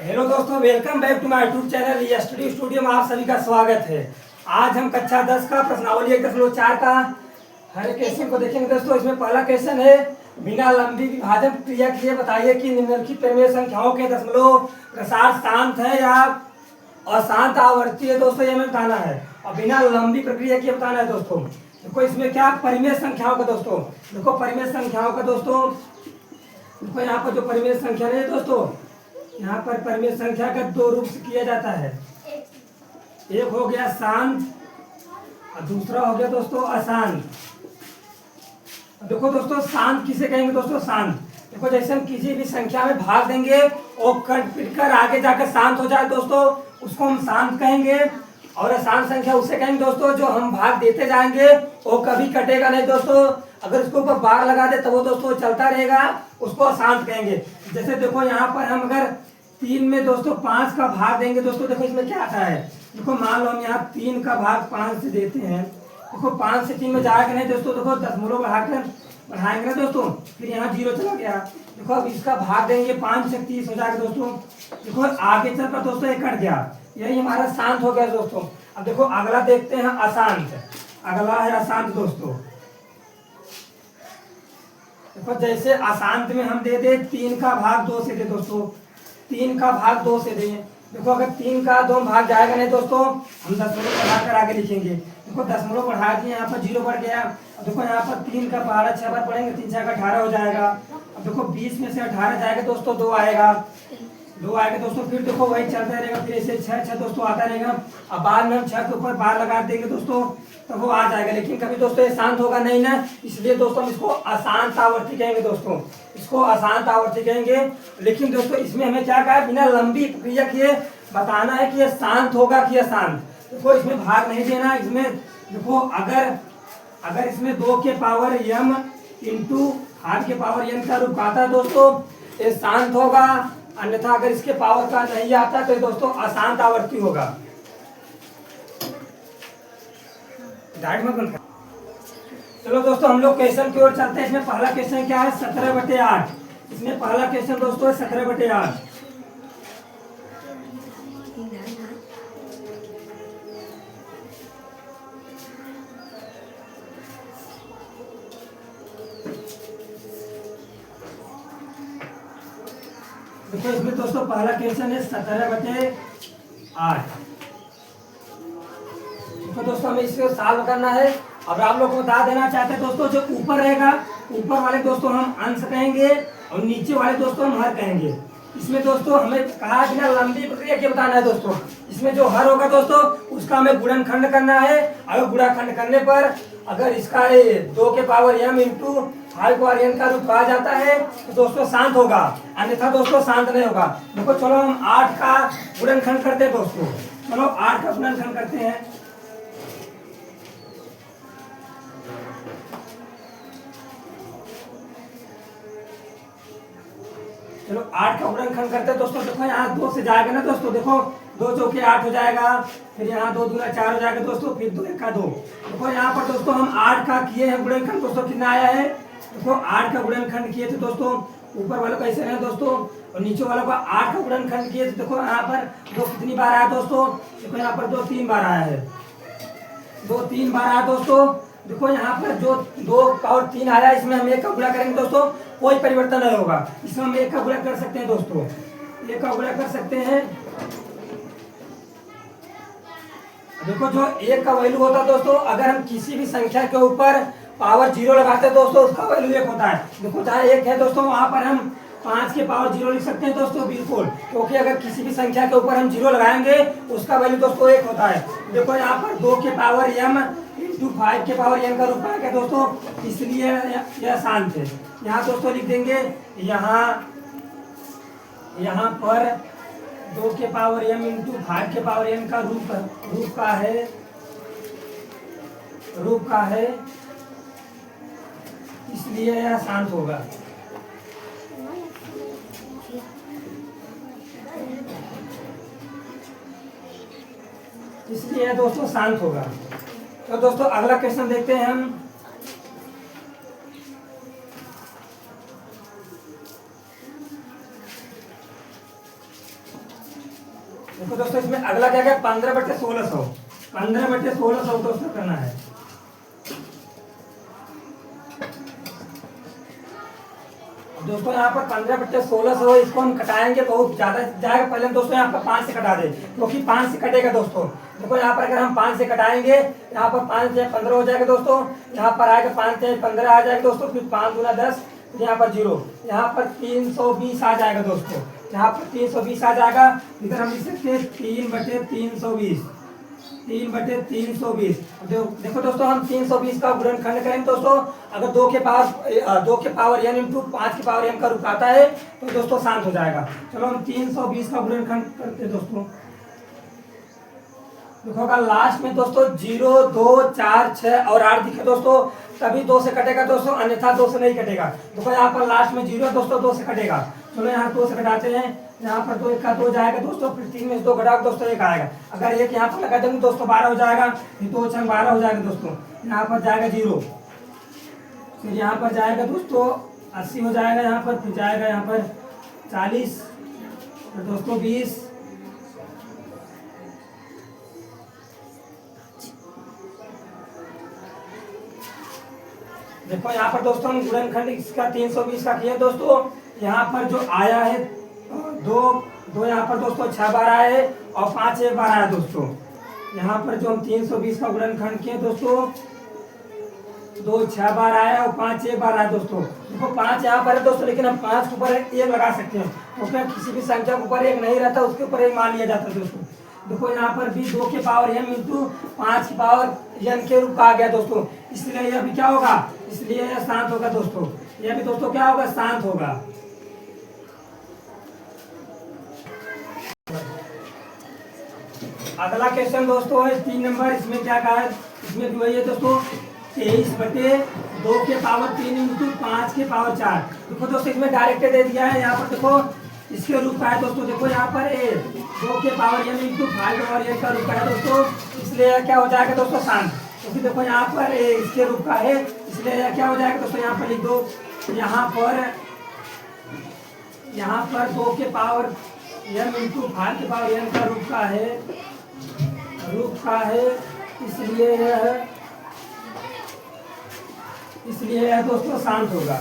Hello दोस्तों, welcome back to my YouTube channel Study Studio में आप सभी का स्वागत है। आज हम कक्षा 10 का प्रश्नावली 1.4 का हर क्वेश्चन को देखेंगे दोस्तों। इसमें पहला क्वेश्चन है, बिना लंबी विभाजन क्रिया किए बताइए कि निम्नलिखित परिमेय संख्याओं के दशमलव प्रसार शांत है या अशांत आवर्ती है। दोस्तों ये हमें बताना है और बिना लंबी प्रक्रिया किए बताना है दोस्तों। देखो इसमें क्या परिमेय संख्याओं का दोस्तों, देखो परिमेय संख्याओं का दोस्तों, देखो यहाँ पर जो परिमेय संख्या है दोस्तों, यहाँ पर परिमेय संख्या का दो रूप से किया जाता है। एक हो गया शांत और दूसरा हो गया दोस्तों अशांत। देखो दोस्तों शांत किसे कहेंगे दोस्तों, शांत। देखो जैसे हम किसी भी संख्या में भाग देंगे और कट पिट कर आगे जाकर शांत हो जाए दोस्तों, उसको हम शांत कहेंगे। और अशांत संख्या उसे कहेंगे दोस्तों जो हम भाग देते जाएंगे वो कभी कटेगा नहीं दोस्तों। अगर उसके ऊपर बार लगा दे तो वो दोस्तों चलता रहेगा, उसको अशांत कहेंगे। जैसे देखो यहाँ पर हम अगर 3 में दोस्तों 5 का भाग देंगे दोस्तों, देखो इसमें क्या आता है। देखो मान लो हम यहाँ 3 का भाग 5 से देते हैं। देखो 5 से 3 में जाएगा नहीं दोस्तों, देखो दशमलव बढ़ाएंगे ना दोस्तों, फिर यहाँ 0 चला गया। देखो अब इसका भाग देंगे 5 से 30 हो जाएगा दोस्तों। देखो आगे चल कर दोस्तों ये कट गया, यही हमारा शांत हो गया दोस्तों। अब देखो अगला देखते हैं अशांत। अगला है अशांत दोस्तों। देखो जैसे अशांत में हम दे दे 3 का भाग 2 से दे दोस्तों, 3 का भाग 2 से दें। देखो अगर 3 का 2 भाग जाएगा नहीं दोस्तों, हम दशमलव बढ़ाकर आगे लिखेंगे। देखो दशमलव बढ़ा दिए, यहाँ पर 0 बढ़ गया। अब देखो यहाँ पर 3 का पहाड़ा 6 बार पढ़ेंगे, 3 6 का 18 हो जाएगा। अब देखो 20 में से 18 जाएगा दोस्तों, 2 आएगा दोस्तों। फिर देखो वही चलता रहेगा, फिर ऐसे 6 दोस्तों आता रहेगा। अब बाद में हम 6 के ऊपर बार लगा देंगे दोस्तों तो वो आ जाएगा। लेकिन कभी दोस्तों ये शांत होगा नहीं ना, इसलिए दोस्तों हम इसको अशांत आवर्ती कहेंगे दोस्तों, इसको अशांत आवर्ती कहेंगे। लेकिन दोस्तों इसमें हमें क्या कहा, बिना लंबी प्रक्रिया किए बताना है कि ये शांत होगा कि अशांत। देखो इसमें भाग नहीं देना। इसमें देखो अगर इसमें 2 के पावर m इंटू 8 के पावर n का रूप आता है दोस्तों, ये शांत होगा। अन्यथा अगर इसके पावर का नहीं आता तो दोस्तों अशांत आवर्ती होगा। चलो दोस्तों हम लोग क्वेश्चन की ओर चलते हैं। इसमें पहला क्वेश्चन क्या है, 17/8। इसमें पहला क्वेश्चन दोस्तों है 17/8। देखो इसमें दोस्तों पहला क्वेश्चन है 17/8। देखो दोस्तों हमें इसको सॉल्व करना है। अब आप लोग को बता देना चाहते हैं दोस्तों, जो ऊपर रहेगा ऊपर वाले दोस्तों हम अंश कहेंगे और नीचे वाले दोस्तों हम हर कहेंगे। इसमें दोस्तों हमें कहा बिना लंबी प्रक्रिया के बताना है दोस्तों। इसमें जो हर होगा दोस्तों उसका हमें गुणनखंड करना है। अगर गुणनखंड करने पर अगर इसका 2 के power m into 5 power n का रूप आ जाता है तो दोस्तों शांत होगा, अन्यथा दोस्तों शांत नहीं होगा। देखो चलो हम 8 का गुणनखंड करते हैं दोस्तों। चलो 8 का गुणनखंड करते हैं। चलो 8 का गुणनखंड करते हैं दोस्तों। देखो यहाँ 2 से जाएगा ना दोस्तों, देखो 2 चौके 8 हो जाएगा, फिर यहाँ 2 दूना 4 हो जाएगा दोस्तों, फिर 2 1 2। देखो यहाँ पर दोस्तों हम 8 का किए हैं गुणनखंड दोस्तों, कितना आया है। देखो 8 का गुणनखंड किए थे दोस्तों, ऊपर वालों का ऐसे रहे दोस्तों और नीचे वालों का 8 का गुणनखंड किए थे। देखो यहाँ पर 2 कितनी बार आया दोस्तों, देखो यहाँ पर 2 3 बार आया है, 2 3 बार आया दोस्तों। देखो यहाँ पर जो 2 और 3 आया, इसमें हम 1 का गुणा करेंगे दोस्तों, कोई परिवर्तन नहीं होगा। इसमें हम 1 का गुणा कर सकते हैं दोस्तों, 1 का गुणा कर सकते हैं। देखो जो 1 का वैल्यू होता है दोस्तों, अगर हम किसी भी संख्या के ऊपर पावर 0 लगाते हैं दोस्तों, उसका वैल्यू 1 होता है। देखो जहाँ 1 है दोस्तों वहां पर हम 5 के पावर 0 लिख सकते हैं दोस्तों, बिल्कुल, क्योंकि अगर किसी भी संख्या के ऊपर हम 0 लगाएंगे उसका वैल्यू दोस्तों 1 होता है। देखो यहाँ पर 2 के पावर m इंटू 5 के पावर n का रूप आ गया दोस्तों, इसलिए यह शांत है। यहाँ दोस्तों लिख देंगे, यहाँ पर 2 के पावर m इंटू 5 के पावर n का रूप का है, इसलिए यह शांत होगा। इसलिए यह दोस्तों शांत होगा। तो दोस्तों अगला क्वेश्चन देखते हैं हम। देखो दोस्तों इसमें अगला क्या क्या 15/1600, 15/1600 दोस्तों करना है। दोस्तों यहाँ पर 15/1600 इसको हम कटाएंगे बहुत ज्यादा जाएगा। पहले दोस्तों यहाँ पर 5 से कटा दे, क्योंकि 5 से कटेगा दोस्तों। देखो यहाँ पर अगर हम 5 से कटाएंगे, यहाँ पर 5 से 15 हो जाएगा दोस्तों, यहाँ पर आएगा 5 से 15 आ जाएगा दोस्तों, फिर 5 दूना 10, यहाँ पर 0, यहाँ पर 320 आ जाएगा दोस्तों, यहाँ पर 320 आ जाएगा। इधर हम लिख सकते हैं 3/320, 3/320। देखो दोस्तों हम 320 का गुणनखंड करेंगे दोस्तों, अगर 2 के पावर n इंटू 5 के पावर m का रूप आता है तो दोस्तों शांत हो जाएगा। चलो हम 320 का गुणनखंड करते हैं दोस्तों। देखो अगर लास्ट में दोस्तों 0, 2, 4, 6 और 8 दिखे दोस्तों, तभी 2 से कटेगा दोस्तों, अन्यथा 2 से नहीं कटेगा। देखो यहाँ पर लास्ट में 0 दोस्तों, 2 से कटेगा। चलो यहाँ 2 से कटाते हैं, यहाँ पर 2 1 का 2 जाएगा दोस्तों, फिर 3 में से 2 घटाओ दोस्तों 1 आएगा। अगर 1 यहाँ पर लगा देंगे दोस्तों 12 हो जाएगा, फिर 2 6 12 हो जाएगा दोस्तों, यहाँ पर जाएगा 0, फिर यहाँ पर जाएगा दोस्तों 80 हो जाएगा, यहाँ पर फिर जाएगा यहाँ पर 40, फिर दोस्तों 20, देखो यहाँ पर दोस्तों हम गुणनखंड इसका 320 का किया दोस्तों। यहाँ पर जो आया है 2 यहाँ पर दोस्तों 6 बार आया है और 5 1 बार आया दोस्तों। यहाँ पर जो हम 320 का गुणनखंड किए दोस्तों, 2 6 बार आया और 5 1 बार आया दोस्तों। देखो 5 यहाँ पर है दोस्तों, लेकिन हम 5 के ऊपर 1 लगा सकते हैं, उसमें किसी भी संख्या के ऊपर 1 नहीं रहता, उसके ऊपर 1 मान लिया जाता है दोस्तों। देखो यहाँ पर भी 2 के पावर m इंटू 5 की पावर n के रूप का आ गया दोस्तों, इसलिए यह भी क्या होगा, इसलिए यह शांत होगा दोस्तों। यह भी दोस्तों क्या होगा, शांत होगा। अगला क्वेश्चन दोस्तों है 3 नंबर। इसमें क्या कहा है, इसमें भी वही है दोस्तों, 23/2 के पावर 3 इंटू 5 के पावर 4। देखो दोस्तों इसमें डायरेक्ट दे दिया है, यहाँ पर देखो इसके रूप का है दोस्तों। देखो यहाँ पर 2 के पावर m इंटू 5 के पावर n का रूप का है दोस्तों, इसलिए क्या हो जाएगा दोस्तों, शांत। तो फिर देखो यहाँ पर इसके रूप का है, इसलिए क्या हो जाएगा दोस्तों, यहाँ पर लिख दो, यहाँ पर 2 के पावर m इंटू 5 के पावर n का रूप का है, इसलिए यह दोस्तों शांत होगा,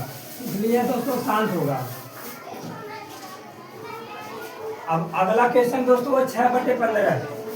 अब अगला क्वेश्चन दोस्तों 6/15।